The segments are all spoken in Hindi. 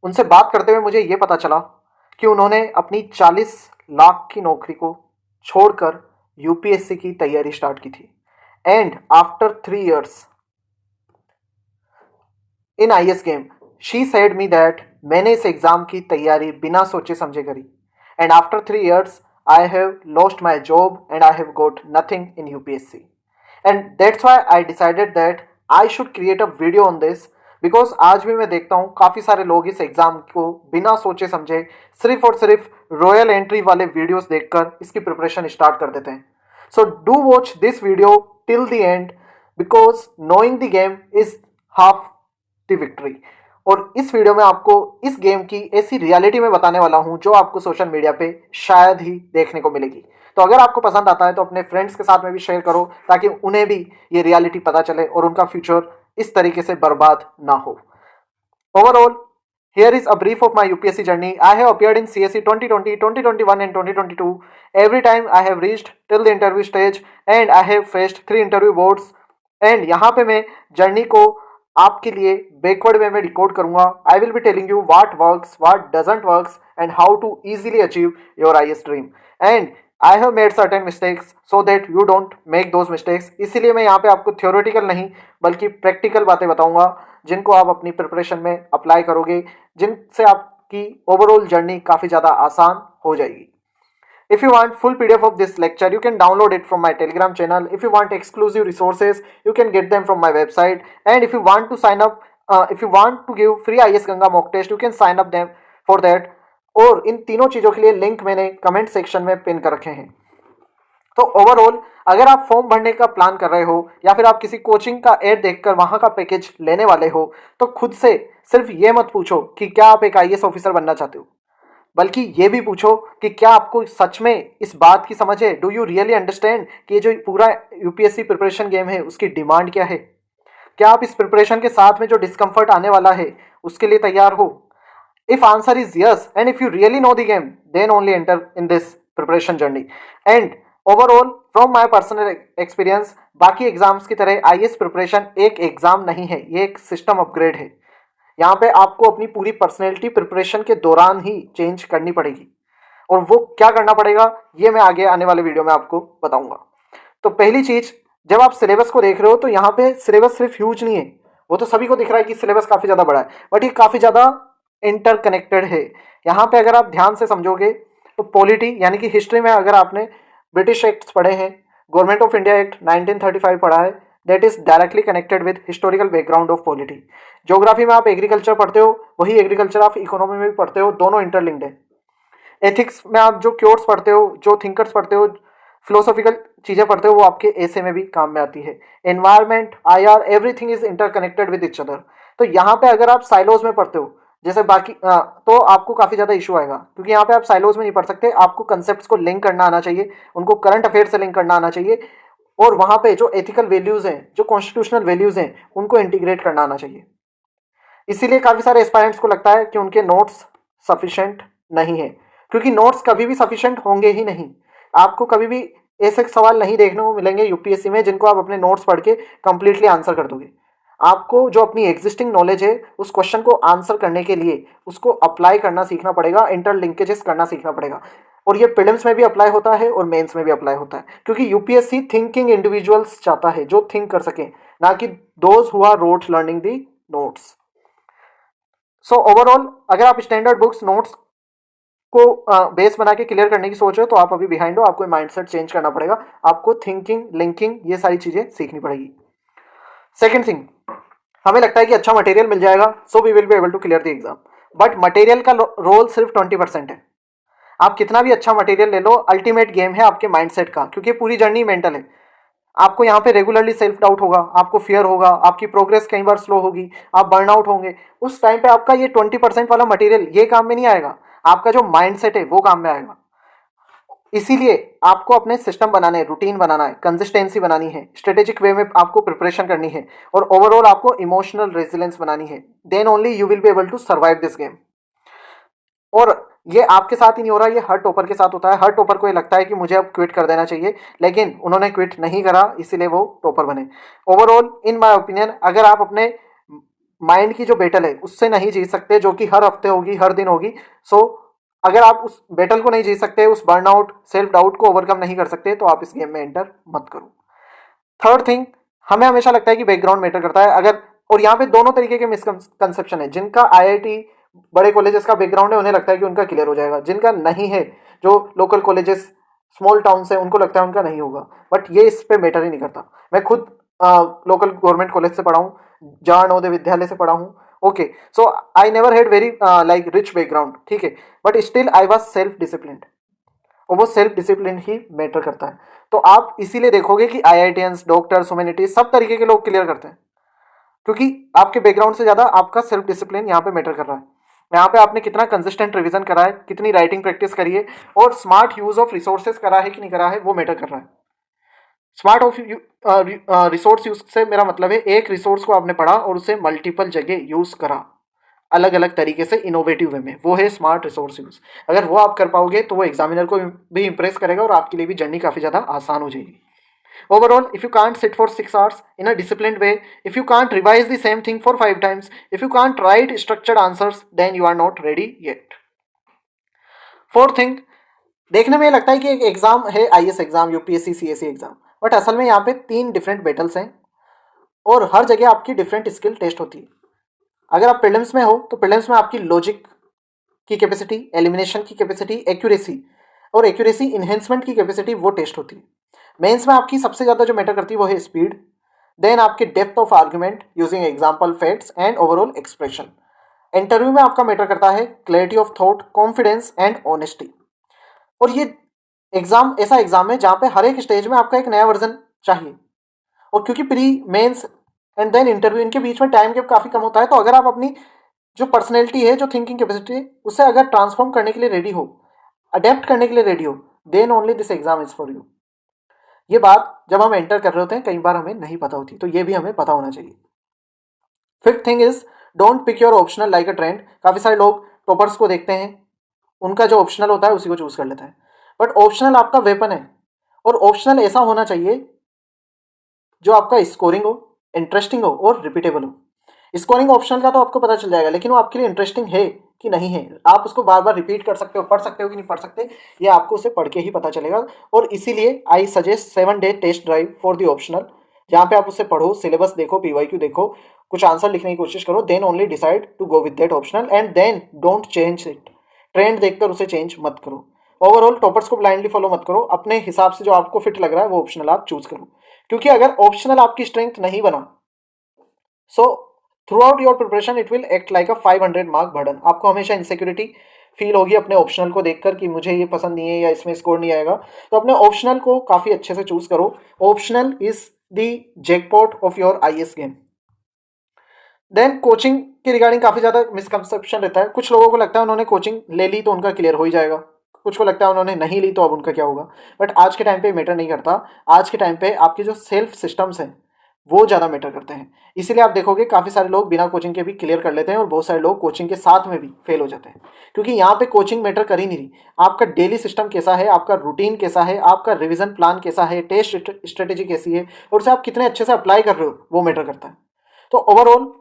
उनसे बात करते हुए मुझे ये पता चला कि उन्होंने अपनी 40 लाख की नौकरी को छोड़कर यूपीएससी की तैयारी स्टार्ट की थी। And after 3 years in IAS game she said me that मैंने इस एग्जाम की तैयारी बिना सोचे समझे करी। And after 3 years I have lost my job and I have got nothing in UPSC. And that's why I decided that I should create a video on this, because आज भी मैं देखता हूँ काफ़ी सारे लोग इस एग्ज़ाम को बिना सोचे समझे सिर्फ और सिर्फ रॉयल एंट्री वाले वीडियोस देखकर इसकी प्रिपरेशन स्टार्ट कर देते हैं। So do watch this video till the end, because knowing the game is half the victory. और इस वीडियो में आपको इस गेम की ऐसी रियलिटी में बताने वाला हूं जो आपको सोशल मीडिया पे शायद ही देखने को मिलेगी। तो अगर आपको पसंद आता है तो अपने फ्रेंड्स के साथ में भी शेयर करो, ताकि उन्हें भी ये रियलिटी पता चले और उनका फ्यूचर इस तरीके से बर्बाद ना हो। Overall, here is a brief of my UPSC journey. I have appeared in CSE 2020, 2021 and 2022. Every time I have reached till the interview stage and I have faced 3 interview boards. And यहाँ पे मैं जर्नी को आपके लिए बैकवर्ड वे में डिकोड करूंगा। I will be telling you what works, what doesn't works and how to easily achieve your IAS dream. And I have made certain mistakes so that you don't make those mistakes. इसीलिए मैं यहाँ पे आपको थ्योरेटिकल नहीं बल्कि प्रैक्टिकल बातें बताऊंगा, जिनको आप अपनी प्रिपरेशन में अप्लाई करोगे, जिनसे आपकी ओवरऑल जर्नी काफ़ी ज़्यादा आसान हो जाएगी। If you want full PDF of this lecture, you can download it from my Telegram channel. If you want exclusive resources, you can get them from my website. And if you want to sign up, if you want to give free IS Ganga mock test, you can sign up them for that. और इन तीनों चीज़ों के लिए लिंक मैंने कमेंट सेक्शन में पिन कर रखे हैं। तो ओवरऑल, अगर आप फॉर्म भरने का प्लान कर रहे हो या फिर आप किसी कोचिंग का एड देखकर वहाँ का पैकेज लेने वाले हो, तो खुद से सिर्फ ये मत पूछो कि क्या आप एक IAS ऑफिसर बनना चाहते हो, बल्कि ये भी पूछो कि क्या आपको सच में इस बात की समझ है, डू यू रियली अंडरस्टैंड कि ये जो पूरा यूपीएससी प्रिपरेशन गेम है उसकी डिमांड क्या है। क्या आप इस प्रिपरेशन के साथ में जो डिस्कम्फर्ट आने वाला है उसके लिए तैयार हो। If answer is yes and if you really know the game, then only enter in this preparation journey. And overall, from my personal experience, बाकी एग्जाम्स की तरह आईएएस प्रिपरेशन एक एग्जाम नहीं है, ये एक सिस्टम अपग्रेड है। यहाँ पे आपको अपनी पूरी पर्सनैलिटी प्रिपरेशन के दौरान ही चेंज करनी पड़ेगी, और वो क्या करना पड़ेगा ये मैं आगे आने वाले वीडियो में आपको बताऊंगा। तो पहली चीज़, जब आप सिलेबस को देख रहे हो तो यहाँ पे सिलेबस सिर्फ ह्यूज नहीं है, वो तो सभी को दिख रहा है कि सिलेबस काफ़ी ज़्यादा बड़ा है, बट ये काफ़ी ज़्यादा इंटरकनेक्टेड है। यहाँ पे अगर आप ध्यान से समझोगे तो पॉलिटी यानी कि हिस्ट्री में अगर आपने ब्रिटिश एक्ट्स पढ़े हैं, गवर्नमेंट ऑफ इंडिया एक्ट 1935 पढ़ा है, that is directly connected with historical background of polity. Geography में आप एग्रीकल्चर पढ़ते हो, वही एग्रीकल्चर आप इकोनॉमी में भी पढ़ते हो, दोनों इंटरलिंक्ड है। एथिक्स में आप जो क्योर्स पढ़ते हो, जो थिंकर्स पढ़ते हो, फिलोसॉफिकल चीज़ें पढ़ते हो, वो आपके ऐसे में भी काम में आती है। Environment, IR, everything is interconnected with each other. तो यहाँ पे अगर आप साइलोज में पढ़ते हो जैसे बाकी तो आपको काफ़ी ज़्यादा इशू आएगा, क्योंकि यहाँ पे आप साइलोज में नहीं पढ़ सकते। आपको कंसेप्ट्स को लिंक करना आना चाहिए, उनको करंट अफेयर से लिंक करना आना चाहिए, और वहाँ पे जो एथिकल वैल्यूज़ हैं, जो कॉन्स्टिट्यूशनल वैल्यूज़ हैं, उनको इंटीग्रेट करना आना चाहिए। इसीलिए काफ़ी सारे एस्पायरेंट्स को लगता है कि उनके नोट्स सफिशेंट नहीं है, क्योंकि नोट्स कभी भी सफिशेंट होंगे ही नहीं। आपको कभी भी ऐसे सवाल नहीं देखने को मिलेंगे यूपीएससी में जिनको आप अपने नोट्स पढ़ के कंप्लीटली आंसर कर दोगे। आपको जो अपनी एग्जिस्टिंग नॉलेज है उस क्वेश्चन को आंसर करने के लिए उसको अप्लाई करना सीखना पड़ेगा, इंटरलिंकेजेस करना सीखना पड़ेगा। और ये प्रीलिम्स में भी अप्लाई होता है और मेंस में भी अप्लाई होता है, क्योंकि यूपीएससी थिंकिंग इंडिविजुअल्स चाहता है जो थिंक कर सकें, ना कि those who are rote learning the notes. So overall, अगर आप स्टैंडर्ड बुक्स नोट्स को बेस बना के क्लियर करने की सोच रहे हो तो आप अभी बिहाइंड हो, आपको माइंडसेट चेंज करना पड़ेगा, आपको थिंकिंग, लिंकिंग, ये सारी चीज़ें सीखनी पड़ेगी। सेकेंड थिंग, हमें लगता है कि अच्छा मटेरियल मिल जाएगा so we will be able to clear the exam, but material का रोल सिर्फ 20% है। आप कितना भी अच्छा मटेरियल ले लो, अल्टीमेट गेम है आपके माइंडसेट का, क्योंकि पूरी जर्नी मेंटल है। आपको यहाँ पे रेगुलरली सेल्फ डाउट होगा, आपको फियर होगा, आपकी प्रोग्रेस कई बार स्लो होगी, आप बर्नआउट होंगे। उस टाइम पे आपका ये 20% वाला मटेरियल ये काम में नहीं आएगा, आपका जो माइंडसेट है वो काम में आएगा। इसीलिए आपको अपने सिस्टम बनाने हैं, रूटीन बनाना है, कंसिस्टेंसी बनानी है, स्ट्रेटेजिक वे में आपको प्रिपरेशन करनी है, और ओवरऑल आपको इमोशनल रेजिलेंस बनानी है। Then only you will be able to survive this game. और ये आपके साथ ही नहीं हो रहा, ये हर टॉपर के साथ होता है। हर टॉपर को ये लगता है कि मुझे अब क्विट कर देना चाहिए, लेकिन उन्होंने क्विट नहीं करा, इसीलिए वो टॉपर बने। ओवरऑल, इन माय ओपिनियन, अगर आप अपने माइंड की जो बैटल है उससे नहीं जीत सकते, जो कि हर हफ्ते होगी, हर दिन होगी। सो अगर आप उस बैटल को नहीं जीत सकते, उस बर्नआउट सेल्फ डाउट को ओवरकम नहीं कर सकते, तो आप इस गेम में एंटर मत करो। थर्ड थिंग, हमें हमेशा लगता है कि बैकग्राउंड मैटर करता है। अगर और यहाँ पे दोनों तरीके के मिसकंसेप्शन है। जिनका आईआईटी बड़े कॉलेजेस का बैकग्राउंड है उन्हें लगता है कि उनका क्लियर हो जाएगा, जिनका नहीं है, जो लोकल कॉलेजेस स्मॉल टाउन से, उनको लगता है उनका नहीं होगा। बट ये इस पे मैटर ही नहीं करता। मैं खुद लोकल गवर्नमेंट कॉलेज से पढ़ा हूँ, जवाहर नवोदय विद्यालय से पढ़ा हूँ। Okay, so I never had very like rich background, ठीक है, but still I was self disciplined, और वो सेल्फ डिसिप्लिन ही मैटर करता है। तो आप इसीलिए देखोगे कि आईआईटियंस, डॉक्टर्स, ह्यूमैनिटीज, सब तरीके के लोग क्लियर करते हैं, क्योंकि आपके बैकग्राउंड से ज़्यादा आपका सेल्फ डिसिप्लिन यहाँ पे मैटर कर रहा है। यहाँ पे आपने कितना कंसिस्टेंट रिवीजन करा है, कितनी राइटिंग प्रैक्टिस करी है, और स्मार्ट यूज ऑफ रिसोर्सेज करा है कि नहीं करा है, वो मैटर कर रहा है। स्मार्ट ऑफ रिसोर्स यूज से मेरा मतलब है एक रिसोर्स को आपने पढ़ा और उसे मल्टीपल जगह यूज करा, अलग अलग तरीके से, इनोवेटिव वे में, वो है स्मार्ट रिसोर्स यूज। अगर वो आप कर पाओगे तो वो एग्जामिनर को भी इंप्रेस करेगा और आपके लिए भी जर्नी काफ़ी ज़्यादा आसान हो जाएगी। Overall, if you can't sit for 6 hours in a disciplined way, if you can't revise the same thing for 5 times, if you can't write structured answers, then you are not ready yet. Fourth thing, देखने में लगता है कि एक एग्जाम है, IAS exam, UPSC, CSC exam, but असल में यहाँ पे 3 डिफरेंट बैटल्स हैं और हर जगह आपकी डिफरेंट स्किल टेस्ट होती है। अगर आप प्रीलिम्स में हो तो प्रीलिम्स में आपकी लॉजिक की कैपेसिटी, एलिमिनेशन की कैपेसिटी, एक्यूरेसी और एक्यूरेसी इन्हेंसमेंट की कैपेसिटी, वो टेस्ट होती है। मेंस में आपकी सबसे ज़्यादा जो मैटर करती है वो है स्पीड, देन आपकी depth of argument using example, facts and overall expression. Interview में आपका मैटर करता है clarity of thought, confidence and honesty. और ये एग्जाम ऐसा एग्जाम है जहाँ पे हर एक स्टेज में आपका एक नया वर्जन चाहिए, और क्योंकि pre, mains and then interview, इनके बीच में टाइम गैप काफ़ी कम होता है, तो अगर आप अपनी जो पर्सनैलिटी है, जो थिंकिंग कैपेसिटी है, उसे अगर ट्रांसफॉर्म करने के लिए रेडी हो, अडेप्ट करने के लिए रेडी हो, then only this exam is for you. ये बात जब हम एंटर कर रहे होते हैं कई बार हमें नहीं पता होती, तो ये भी हमें पता होना चाहिए। Fifth thing is don't pick your optional like a trend. काफ़ी सारे लोग टॉपर्स को देखते हैं, उनका जो ऑप्शनल होता है उसी को चूज कर लेते हैं, बट ऑप्शनल आपका वेपन है, और ऑप्शनल ऐसा होना चाहिए जो आपका स्कोरिंग हो, इंटरेस्टिंग हो और रिपीटेबल हो। स्कोरिंग ऑप्शनल का तो आपको पता चल जाएगा, लेकिन वो आपके लिए इंटरेस्टिंग है कि नहीं है, आप उसको बार बार रिपीट कर सकते हो, पढ़ सकते हो कि नहीं पढ़ सकते, ये आपको उसे पढ़ के ही पता चलेगा। और इसीलिए I suggest 7 day test drive for the optional, जहाँ पे आप उसे पढ़ो, सिलेबस देखो, पीवाईक्यू देखो, कुछ आंसर लिखने की कोशिश करो, then only decide to go with that optional, and then don't change it. Trend देखकर उसे चेंज मत करो। ओवरऑल टॉपर्स को ब्लाइंडली फॉलो मत करो, अपने हिसाब से जो आपको फिट लग रहा है वो ऑप्शनल आप चूज करो, क्योंकि अगर ऑप्शनल आपकी स्ट्रेंथ नहीं बना, so through out your preparation it will act like a 500 mark burden. आपको हमेशा इनसिक्योरिटी फील होगी अपने ऑप्शनल को देखकर कि मुझे ये पसंद नहीं है या इसमें स्कोर नहीं आएगा। तो अपने ऑप्शनल को काफ़ी अच्छे से चूज करो। Optional is the jackpot of your IAS game. Then coaching के रिगार्डिंग काफ़ी ज़्यादा मिसकंसेप्शन रहता है। कुछ लोगों को लगता है उन्होंने कोचिंग ले ली तो उनका क्लियर हो ही जाएगा, कुछ को लगता है उन्होंने नहीं ली तो अब उनका क्या होगा। बट आज के टाइम पे मैटर नहीं करता। आज के टाइम पे आपके जो सेल्फ सिस्टम्स हैं वो ज़्यादा मैटर करते हैं। इसीलिए आप देखोगे काफ़ी सारे लोग बिना कोचिंग के भी क्लियर कर लेते हैं, और बहुत सारे लोग कोचिंग के साथ में भी फेल हो जाते हैं, क्योंकि यहाँ पे कोचिंग मैटर कर ही नहीं रही। आपका डेली सिस्टम कैसा है, आपका रूटीन कैसा है, आपका रिवीजन प्लान कैसा है, टेस्ट स्ट्रेटेजी कैसी है, और उसे आप कितने अच्छे से अप्लाई कर रहे हो, वो मैटर करता है। तो ओवरऑल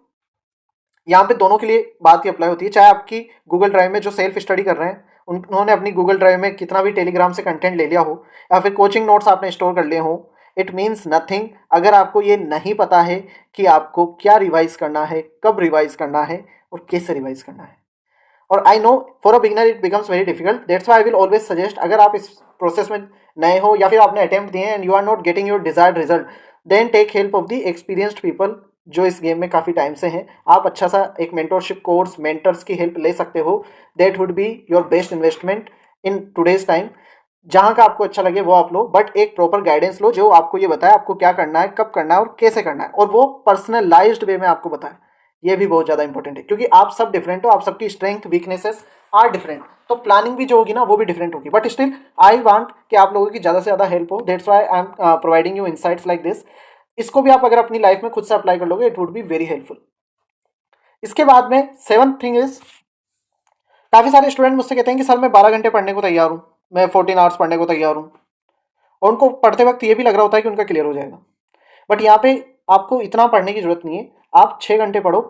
यहाँ पे दोनों के लिए बात ही अप्लाई होती है। चाहे आपकी गूगल ड्राइव में जो सेल्फ स्टडी कर रहे हैं उन्होंने अपनी गूगल ड्राइव में कितना भी टेलीग्राम से कंटेंट ले लिया हो, या फिर कोचिंग नोट्स आपने स्टोर कर लिए हो, इट मीन्स नथिंग अगर आपको ये नहीं पता है कि आपको क्या रिवाइज करना है, कब रिवाइज करना है और कैसे रिवाइज करना है। और I know for a beginner it becomes very difficult, that's why I will always suggest, अगर आप इस प्रोसेस में नए हो या फिर आपने अटेम्प्ट दिए and you are not getting your desired result, then take help of the experienced people जो इस गेम में काफ़ी टाइम से हैं। आप अच्छा सा एक मेंटरशिप कोर्स, मेंटर्स की हेल्प ले सकते हो। That would be your best investment in today's time. जहाँ का आपको अच्छा लगे वो आप लो, बट एक प्रॉपर गाइडेंस लो जो आपको ये बताए आपको क्या करना है, कब करना है और कैसे करना है, और वो पर्सनलाइज्ड वे में आपको बताए। ये भी बहुत ज़्यादा इंपॉर्टेंट है, क्योंकि आप सब डिफरेंट हो, आप सबकी स्ट्रेंथ, वीकनेसेस आर डिफरेंट, तो प्लानिंग भी जो होगी ना वो भी डिफरेंट होगी। बट स्टिल आई वांट कि आप लोगों की ज़्यादा से ज़्यादा हेल्प हो, that's why I am providing you insights like this. इसको भी आप अगर अपनी लाइफ में खुद से अप्लाई कर लोगे, it would be very helpful. इसके बाद में सेवंथ थिंग इज, काफ़ी सारे स्टूडेंट मुझसे कहते हैं कि सर मैं 12 घंटे पढ़ने को तैयार हूँ, मैं 14 आवर्स पढ़ने को तैयार हूँ, और उनको पढ़ते वक्त ये भी लग रहा होता है कि उनका क्लियर हो जाएगा। बट यहाँ पे आपको इतना पढ़ने की जरूरत नहीं है, आप 6 घंटे पढ़ो,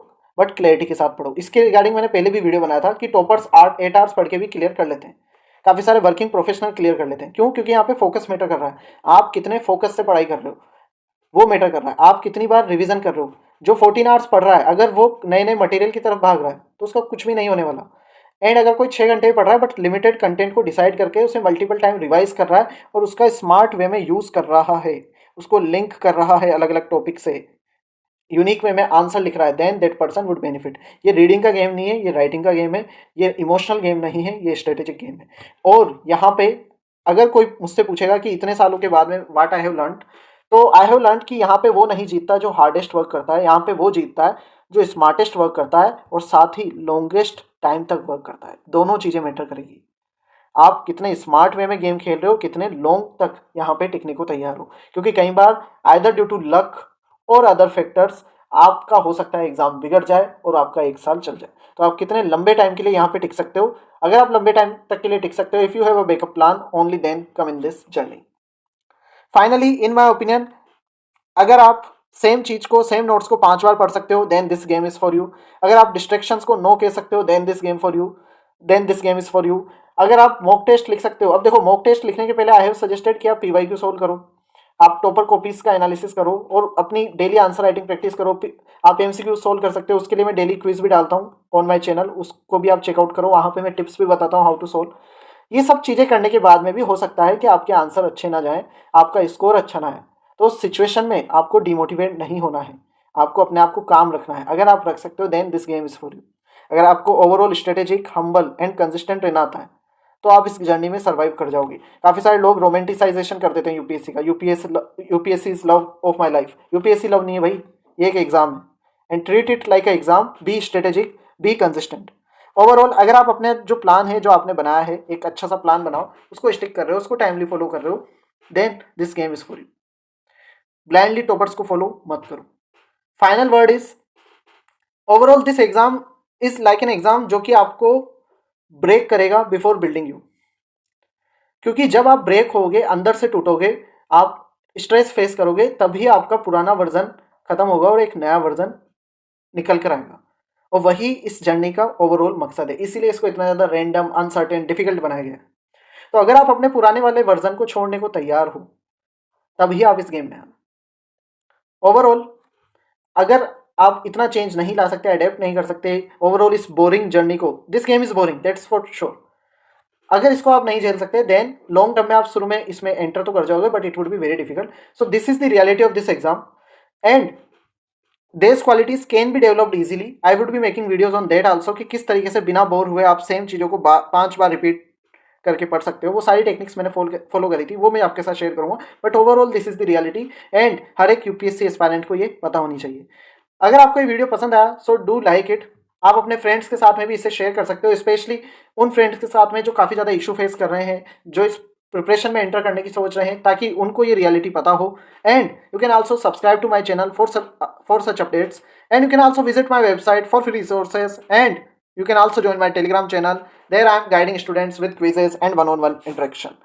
बट क्लैरिटी के साथ पढ़ो। इसके रिगार्डिंग मैंने पहले भी वीडियो बनाया था कि टॉपर्स 8 आवर्स पढ़ के भी क्लियर कर लेते हैं, काफ़ी सारे वर्किंग प्रोफेशनल क्लियर कर लेते हैं। क्यों? क्योंकि यहाँ पे फोकस मैटर कर रहा है। आप कितने फोकस से पढ़ाई कर रहे हो वो मैटर कर रहा है। आप कितनी बार रिवीजन कर रहे हो। जो 14 आवर्स पढ़ रहा है अगर वो नए नए मटेरियल की तरफ भाग रहा है तो उसका कुछ भी नहीं होने वाला। एंड अगर कोई 6 घंटे पढ़ रहा है बट लिमिटेड कंटेंट को डिसाइड करके उसे मल्टीपल टाइम रिवाइज कर रहा है और उसका स्मार्ट वे में यूज़ कर रहा है, उसको लिंक कर रहा है अलग अलग टॉपिक से, यूनिक वे में आंसर लिख रहा है, then that person would benefit. ये रीडिंग का गेम नहीं है, ये राइटिंग का गेम है, ये इमोशनल गेम नहीं है, ये स्ट्रेटेजिक गेम है। और यहाँ पे अगर कोई मुझसे पूछेगा कि इतने सालों के बाद में व्हाट आई हैव लर्न, तो आई हैव लर्न कि यहाँ पे वो नहीं जीतता जो हार्डेस्ट वर्क करता है, यहाँ पे वो जीतता है जो स्मार्टेस्ट वर्क करता है और साथ ही लॉन्गेस्ट टाइम तक वर्क करता है। दोनों चीज़ें मैटर करेगी। आप कितने स्मार्ट वे में गेम खेल रहे हो, कितने लॉन्ग तक यहाँ पे टिकने को तैयार हो। क्योंकि कई बार आइदर ड्यू टू लक और अदर फैक्टर्स आपका हो सकता है एग्जाम बिगड़ जाए और आपका 1 साल चल जाए। तो आप कितने लंबे टाइम के लिए यहाँ पे टिक सकते हो। अगर आप लंबे टाइम तक के लिए टिक सकते हो, if you have a backup plan, only then come in this journey. Finally in my opinion, अगर आप सेम चीज को, सेम नोट्स को 5 बार पढ़ सकते हो, then this game is for you. अगर आप डिस्ट्रैक्शंस को नो कह सकते हो, then this game for you, then this game is for you. अगर आप मॉक टेस्ट लिख सकते हो, अब देखो मॉक टेस्ट लिखने के पहले आई हैव सजेस्टेड कि आप पीवाईक्यू सोल्व करो, आप टॉपर कॉपीज का एनालिसिस करो और अपनी डेली आंसर राइटिंग प्रैक्टिस करो। आप एमसीक्यू सोल्व कर सकते हो, उसके लिए मैं डेली क्विज भी डालता हूँ ऑन माई चैनल, उसको भी आप चेकआउट करो, वहाँ पे मैं टिप्स भी बताता हूँ हाउ टू सोल्व। ये सब चीज़ें करने के बाद में भी हो सकता है कि आपके आंसर अच्छे ना जाएं, आपका स्कोर अच्छा ना है। तो उस सिचुएशन में आपको डिमोटिवेट नहीं होना है, आपको अपने आप को काम रखना है। अगर आप रख सकते हो, then this game is for you. अगर आपको overall strategic, humble and consistent रहना आता है तो आप इस जर्नी में सर्वाइव कर जाओगे। काफ़ी सारे लोग रोमांटिसाइजेशन कर देते हैं यूपीएससी का, UPSC is love of my life. UPSC love नहीं है भाई, ये एक एग्जाम है। And treat it like a exam, be strategic, be consistent. Overall अगर आप अपने जो प्लान है, जो आपने बनाया है, एक अच्छा सा प्लान बनाओ, उसको स्टिक कर रहे हो, उसको टाइमली फॉलो कर रहे हो, then this game is for you. Blindly toppers को फॉलो मत करो। Final word is, overall this exam is like an exam जो कि आपको ब्रेक करेगा बिफोर बिल्डिंग यू। क्योंकि जब आप ब्रेक होगे, अंदर से टूटोगे, आप स्ट्रेस फेस करोगे, तभी आपका पुराना वर्जन खत्म होगा और एक नया वर्जन निकल कर आएगा। और वही इस जर्नी का ओवरऑल मकसद है, इसीलिए इसको इतना ज़्यादा रैंडम, अनसर्टेन, डिफिकल्ट बनाया गया है। तो अगर आप अपने पुराने वाले वर्जन को छोड़ने को तैयार हो, तभी आप इस गेम में आना। ओवरऑल अगर आप इतना चेंज नहीं ला सकते, अडेप्ट नहीं कर सकते ओवरऑल इस बोरिंग जर्नी को, this game is boring, that's for sure. अगर इसको आप नहीं झेल सकते, देन लॉन्ग टर्म में आप शुरू में इसमें एंटर तो कर जाओगे, but it would be very difficult. So this is the reality of this exam and these qualities can be developed easily. I would be making videos on that also कि किस तरीके से बिना बोर हुए आप सेम चीज़ों को 5 बार रिपीट करके पढ़ सकते हो। वो सारी टेक्निक्स मैंने फॉलो करी थी, वो मैं आपके साथ शेयर करूंगा। But overall this is the reality and हर एक यूपीएससी एस्पायरेंट को ये पता होनी चाहिए। अगर आपको ये वीडियो पसंद आया, सो डू लाइक इट। आप अपने फ्रेंड्स के साथ में भी इसे शेयर कर सकते हो, स्पेशली उन फ्रेंड्स के साथ में जो काफ़ी ज़्यादा इशू फेस कर रहे हैं, जो इस प्रिपरेशन में एंटर करने की सोच रहे हैं, ताकि उनको ये रियलिटी पता हो। And you can also subscribe to my channel for such updates, and you can also visit my website for free resources, and you can also join my telegram channel. There I am guiding students with quizzes and one-on-one interaction.